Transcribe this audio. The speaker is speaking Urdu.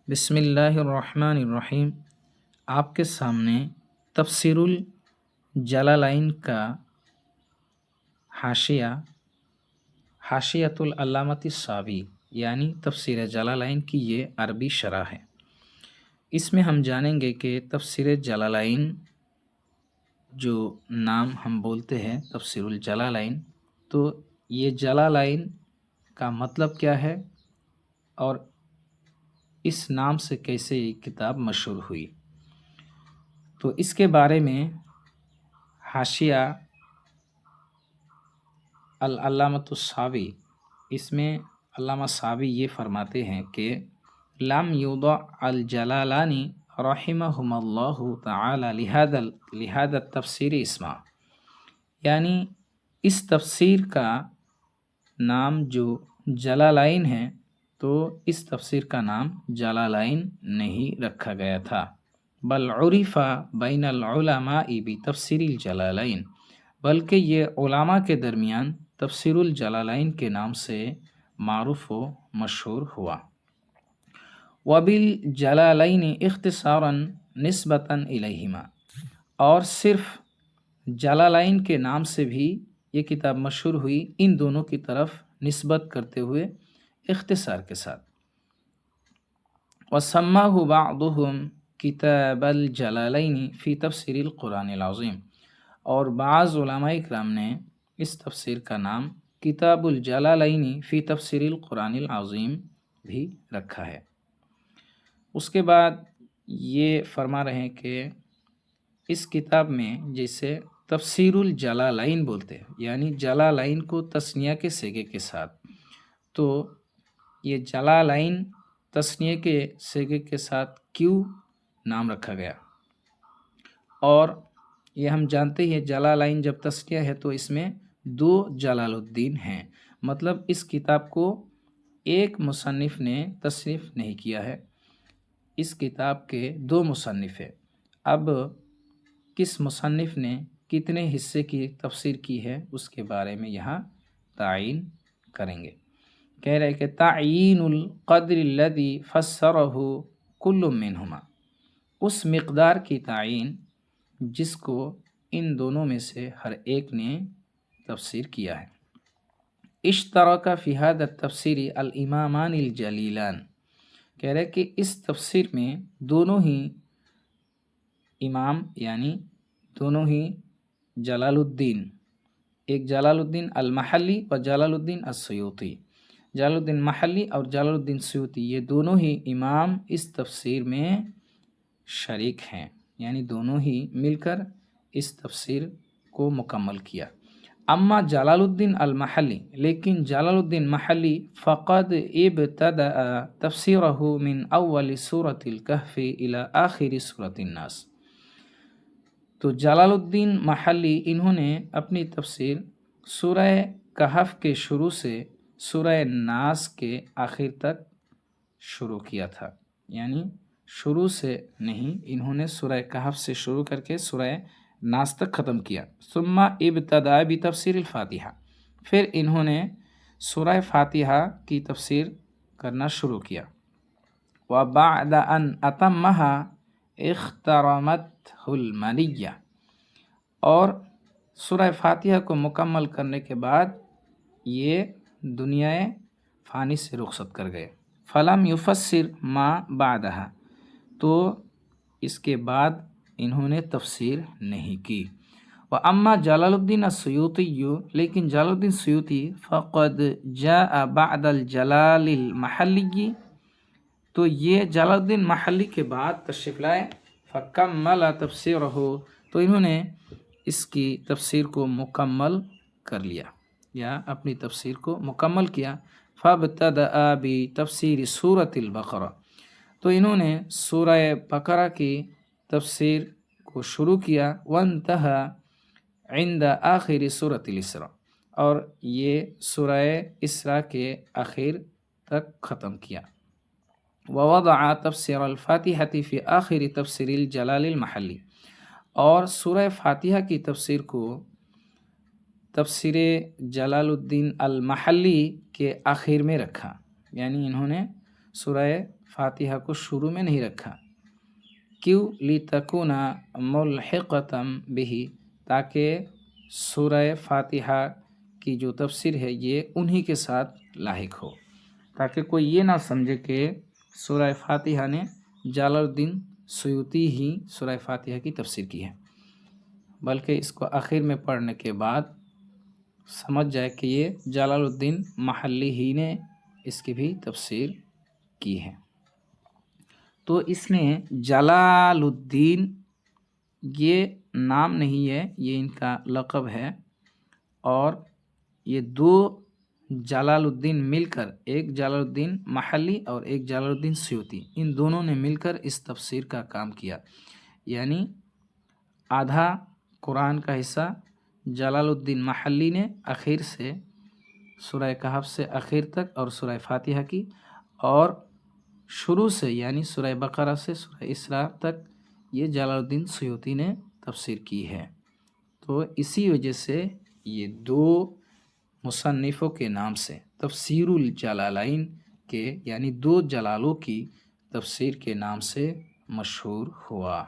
بسم اللہ الرحمن الرحیم۔ آپ کے سامنے تفسیر الجلالین کا حاشیہ، حاشیۃ العلامۃ الساوی یعنی تفسیر جلالین کی یہ عربی شرح ہے۔ اس میں ہم جانیں گے کہ تفسیر جلالین جو نام ہم بولتے ہیں تفسیر الجلالین، تو یہ جلالین کا مطلب کیا ہے اور اس نام سے کیسے یہ کتاب مشہور ہوئی۔ تو اس کے بارے میں حاشیہ العلامۃ الساوی، اس میں علامہ ساوی یہ فرماتے ہیں کہ لم یوضع الجلالانی رحمہم اللہ تعالی لہذا التفسیر اسما، یعنی اس تفسیر کا نام جو جلالین ہے تو اس تفسیر کا نام جلالین نہیں رکھا گیا تھا، بل عرف بین العلماء بتفسیر الجلالین، بلکہ یہ علماء کے درمیان تفسیر الجلالین کے نام سے معروف و مشہور ہوا۔ وبالجلالین اختصارا نسبتا الیہما، اور صرف جلالین کے نام سے بھی یہ کتاب مشہور ہوئی، ان دونوں کی طرف نسبت کرتے ہوئے اختصار کے ساتھ۔ وسماہ بعضهم کتاب الجلالین فی تفسیر القرآن العظیم، اور بعض علماء اکرام نے اس تفسیر کا نام کتاب الجلالین فی تفسیر القرآن العظیم بھی رکھا ہے۔ اس کے بعد یہ فرما رہے ہیں کہ اس کتاب میں جیسے تفسیر الجلالین بولتے ہیں، یعنی جلالین کو تثنیہ کے صیغے کے ساتھ، تو یہ جلالین تثنیہ کے صیغے کے ساتھ کیوں نام رکھا گیا؟ اور یہ ہم جانتے ہیں جلالین جب تثنیہ ہے تو اس میں دو جلال الدین ہیں، مطلب اس کتاب کو ایک مصنف نے تصنیف نہیں کیا ہے، اس کتاب کے دو مصنف ہیں۔ اب کس مصنف نے کتنے حصے کی تفسیر کی ہے اس کے بارے میں یہاں تعین کریں گے۔ کہہ رہے کہ تعیین القدر الذی فسرہ کل منہما، اس مقدار کی تعین جس کو ان دونوں میں سے ہر ایک نے تفسیر کیا ہے۔ اشترک فی ھذا التفسیر الامامان الجلیلان، کہہ رہے کہ اس تفسیر میں دونوں ہی امام یعنی دونوں ہی جلال الدین، ایک جلال الدین المحلی و جلال الدین السیوطی، جلال الدین محلی اور جلال الدین سیوطی، یہ دونوں ہی امام اس تفسیر میں شریک ہیں، یعنی دونوں ہی مل کر اس تفسیر کو مکمل کیا۔ اما جلال الدین المحلی، لیکن جلال الدین محلی فقد ابتدأ تفسیرہ من اول سورة الکہف الى آخر سورة الناس، تو جلال الدین محلی انہوں نے اپنی تفسیر سورہ کہف کے شروع سے سورہ ناس کے آخر تک شروع کیا تھا، یعنی شروع سے نہیں، انہوں نے سورہ کہف سے شروع کر کے سورہ ناس تک ختم کیا۔ ثم ابتداء بتفسیر الفاتحہ، پھر انہوں نے سورہ فاتحہ کی تفسیر کرنا شروع کیا۔ وبعد ان اتمہا اخترمتہ المنیہ، اور سورہ فاتحہ کو مکمل کرنے کے بعد یہ دنیا فانی سے رخصت کر گئے۔ فلم یفسر ما بعدہا، تو اس کے بعد انہوں نے تفسیر نہیں کی۔ واما جلال الدین السیوطی، لیکن جلال الدین سیوطی فقد جاء بعد الجلال المحلی، تو یہ جلال الدین محلی کے بعد تشریف لائے۔ فکمل تفسیرہ، تو انہوں نے اس کی تفسیر کو مکمل کر لیا یا اپنی تفسیر کو مکمل کیا۔ فابتدأ بتفسیر سورۃ البقرہ، تو انہوں نے سورہ بقرہ کی تفسیر کو شروع کیا۔ وانتہا عند آخر سورۃ الاسراء، اور یہ سورہ اسراء کے آخر تک ختم کیا۔ ووضع تفسیر الفاتحہ فی آخر تفسیر الجلال المحلی، اور سورہ فاتحہ کی تفسیر کو تفسیر جلال الدین المحلی کے آخر میں رکھا، یعنی انہوں نے سورہ فاتحہ کو شروع میں نہیں رکھا؟ کیوں؟ لِتَكُونَ مُلْحِقَةً بِهِ، تاکہ سورہ فاتحہ کی جو تفسیر ہے یہ انہی کے ساتھ لاحق ہو، تاکہ کوئی یہ نہ سمجھے کہ سورہ فاتحہ نے جلال الدین سیوطی ہی سورہ فاتحہ کی تفسیر کی ہے، بلکہ اس کو آخر میں پڑھنے کے بعد سمجھ جائے کہ یہ جلال الدین محلی ہی نے اس کی بھی تفسیر کی ہے۔ تو اس میں جلال الدین یہ نام نہیں ہے، یہ ان کا لقب ہے، اور یہ دو جلال الدین مل کر، ایک جلال الدین محلی اور ایک جلال الدین سیوطی، ان دونوں نے مل کر اس تفسیر کا کام کیا، یعنی آدھا قرآن کا حصہ جلال الدین محلی نے آخر سے سورہ کہف سے آخر تک اور سورہ فاتحہ کی، اور شروع سے یعنی سورہ بقرہ سے سورہ اسراء تک یہ جلال الدین سیوطی نے تفسیر کی ہے۔ تو اسی وجہ سے یہ دو مصنفوں کے نام سے تفسیر الجلالین کے، یعنی دو جلالوں کی تفسیر کے نام سے مشہور ہوا۔